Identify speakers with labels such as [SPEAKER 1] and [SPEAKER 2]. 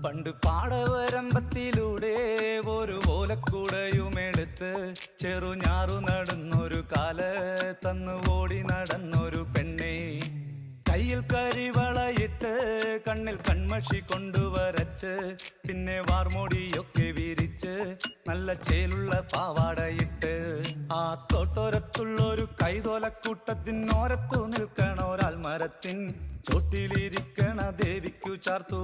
[SPEAKER 1] പണ്ട് പാടവരമ്പത്തിലൂടെ ഒരു ഓലക്കൂടയുമെടുത്ത് ചെറുഞാറു നടന്നൊരു കാല തന്നു ഓടി നടന്നൊരു പെണ്ണെ, കയ്യിൽ കരിവളയിട്ട് കണ്ണിൽ കൺമഷി കൊണ്ടുവരച്ച് പിന്നെ വാർമോടിയൊക്കെ വിരിച്ച് നല്ല ചേലുള്ള പാവാടയിട്ട് ആ തോട്ടോരത്തുള്ളൊരു കൈതോലക്കൂട്ടത്തിനോരത്തു നിൽക്കണ ഒരാൾ മരത്തിൻ ചോട്ടിലിരിക്കണ ദേവിക്കു ചാർത്തു